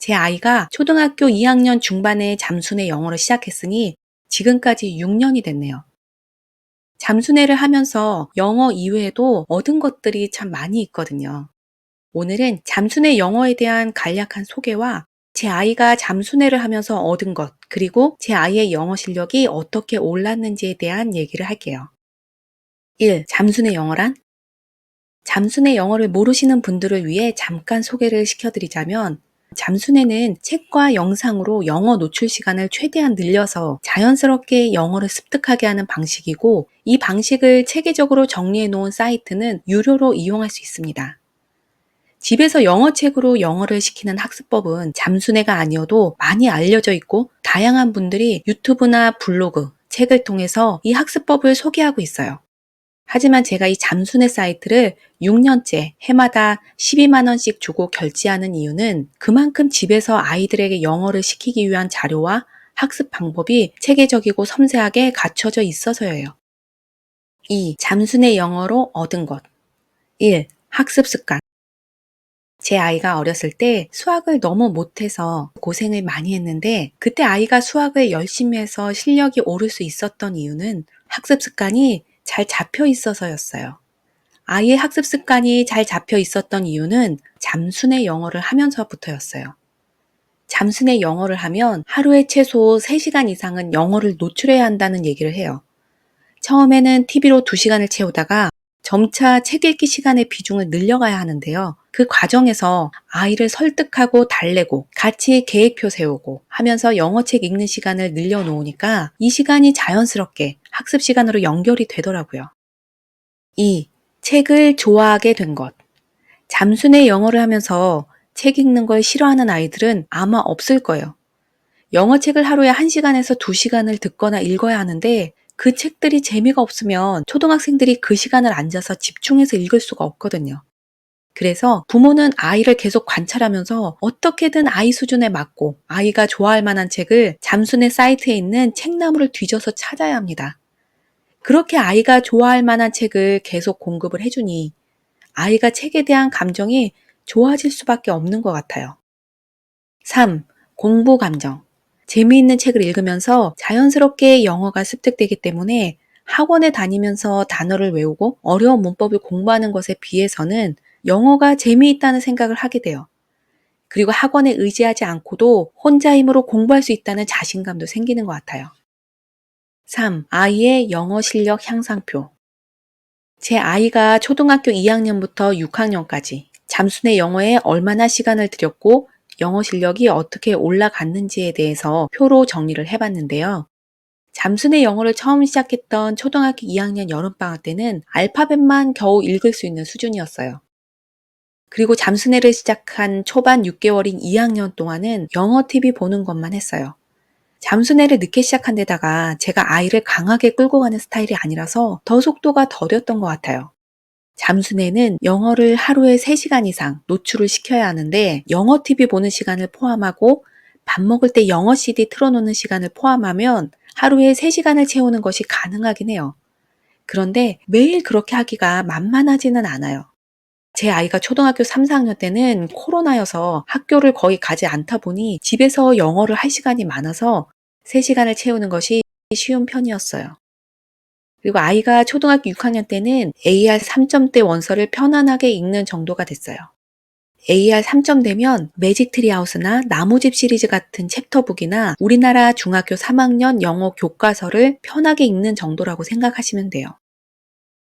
제 아이가 초등학교 2학년 중반에 잠수내 영어를 시작했으니 지금까지 6년이 됐네요. 잠수내를 하면서 영어 이외에도 얻은 것들이 참 많이 있거든요. 오늘은 잠수내 영어에 대한 간략한 소개와 제 아이가 잠수내를 하면서 얻은 것, 그리고 제 아이의 영어 실력이 어떻게 올랐는지에 대한 얘기를 할게요. 1. 잠수내 영어란? 잠수내 영어를 모르시는 분들을 위해 잠깐 소개를 시켜드리자면, 잠수내는 책과 영상으로 영어 노출 시간을 최대한 늘려서 자연스럽게 영어를 습득하게 하는 방식이고, 이 방식을 체계적으로 정리해 놓은 사이트는 유료로 이용할 수 있습니다. 집에서 영어책으로 영어를 시키는 학습법은 잠수내가 아니어도 많이 알려져 있고, 다양한 분들이 유튜브나 블로그, 책을 통해서 이 학습법을 소개하고 있어요. 하지만 제가 이 잠수내 사이트를 6년째 해마다 12만 원씩 주고 결제하는 이유는 그만큼 집에서 아이들에게 영어를 시키기 위한 자료와 학습 방법이 체계적이고 섬세하게 갖춰져 있어서예요. 2. 잠수내 영어로 얻은 것. 1. 학습 습관. 제 아이가 어렸을 때 수학을 너무 못해서 고생을 많이 했는데, 그때 아이가 수학을 열심히 해서 실력이 오를 수 있었던 이유는 학습 습관이 잘 잡혀 있어서였어요. 아이의 학습 습관이 잘 잡혀 있었던 이유는 잠수내 영어를 하면서부터였어요. 잠수내 영어를 하면 하루에 최소 3시간 이상은 영어를 노출해야 한다는 얘기를 해요. 처음에는 TV로 2시간을 채우다가 점차 책 읽기 시간의 비중을 늘려가야 하는데요. 그 과정에서 아이를 설득하고 달래고 같이 계획표 세우고 하면서 영어책 읽는 시간을 늘려놓으니까 이 시간이 자연스럽게 학습 시간으로 연결이 되더라고요. 2. 책을 좋아하게 된 것. 잠수내 영어를 하면서 책 읽는 걸 싫어하는 아이들은 아마 없을 거예요. 영어책을 하루에 1시간에서 2시간을 듣거나 읽어야 하는데, 그 책들이 재미가 없으면 초등학생들이 그 시간을 앉아서 집중해서 읽을 수가 없거든요. 그래서 부모는 아이를 계속 관찰하면서 어떻게든 아이 수준에 맞고 아이가 좋아할 만한 책을 잠수내 사이트에 있는 책나무를 뒤져서 찾아야 합니다. 그렇게 아이가 좋아할 만한 책을 계속 공급을 해주니 아이가 책에 대한 감정이 좋아질 수밖에 없는 것 같아요. 3. 공부 감정. 재미있는 책을 읽으면서 자연스럽게 영어가 습득되기 때문에 학원에 다니면서 단어를 외우고 어려운 문법을 공부하는 것에 비해서는 영어가 재미있다는 생각을 하게 돼요. 그리고 학원에 의지하지 않고도 혼자 힘으로 공부할 수 있다는 자신감도 생기는 것 같아요. 3. 아이의 영어 실력 향상표. 제 아이가 초등학교 2학년부터 6학년까지 잠수내 영어에 얼마나 시간을 들였고 영어 실력이 어떻게 올라갔는지에 대해서 표로 정리를 해봤는데요. 잠수내 영어를 처음 시작했던 초등학교 2학년 여름방학 때는 알파벳만 겨우 읽을 수 있는 수준이었어요. 그리고 잠수내를 시작한 초반 6개월인 2학년 동안은 영어 TV 보는 것만 했어요. 잠수내를 늦게 시작한 데다가 제가 아이를 강하게 끌고 가는 스타일이 아니라서 더 속도가 더뎠던 것 같아요. 잠수내는 영어를 하루에 3시간 이상 노출을 시켜야 하는데, 영어 TV 보는 시간을 포함하고 밥 먹을 때 영어 CD 틀어놓는 시간을 포함하면 하루에 3시간을 채우는 것이 가능하긴 해요. 그런데 매일 그렇게 하기가 만만하지는 않아요. 제 아이가 초등학교 3, 4학년 때는 코로나여서 학교를 거의 가지 않다 보니 집에서 영어를 할 시간이 많아서 3시간을 채우는 것이 쉬운 편이었어요. 그리고 아이가 초등학교 6학년 때는 AR 3점대 원서를 편안하게 읽는 정도가 됐어요. AR 3점대면 매직 트리 하우스나 나무집 시리즈 같은 챕터북이나 우리나라 중학교 3학년 영어 교과서를 편하게 읽는 정도라고 생각하시면 돼요.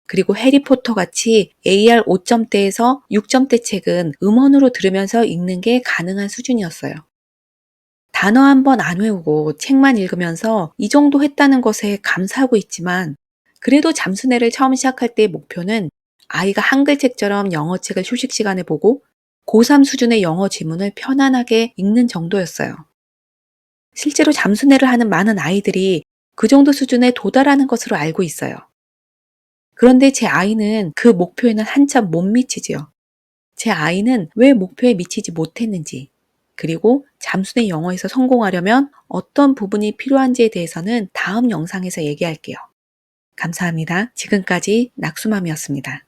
그리고 해리포터 같이 AR 5점대에서 6점대 책은 음원으로 들으면서 읽는 게 가능한 수준이었어요. 단어 한 번 안 외우고 책만 읽으면서 이 정도 했다는 것에 감사하고 있지만, 그래도 잠수내를 처음 시작할 때의 목표는 아이가 한글책처럼 영어책을 휴식 시간에 보고 고3 수준의 영어 지문을 편안하게 읽는 정도였어요. 실제로 잠수내를 하는 많은 아이들이 그 정도 수준에 도달하는 것으로 알고 있어요. 그런데 제 아이는 그 목표에는 한참 못 미치지요. 제 아이는 왜 목표에 미치지 못했는지, 그리고 잠수내 영어에서 성공하려면 어떤 부분이 필요한지에 대해서는 다음 영상에서 얘기할게요. 감사합니다. 지금까지 낙수맘이었습니다.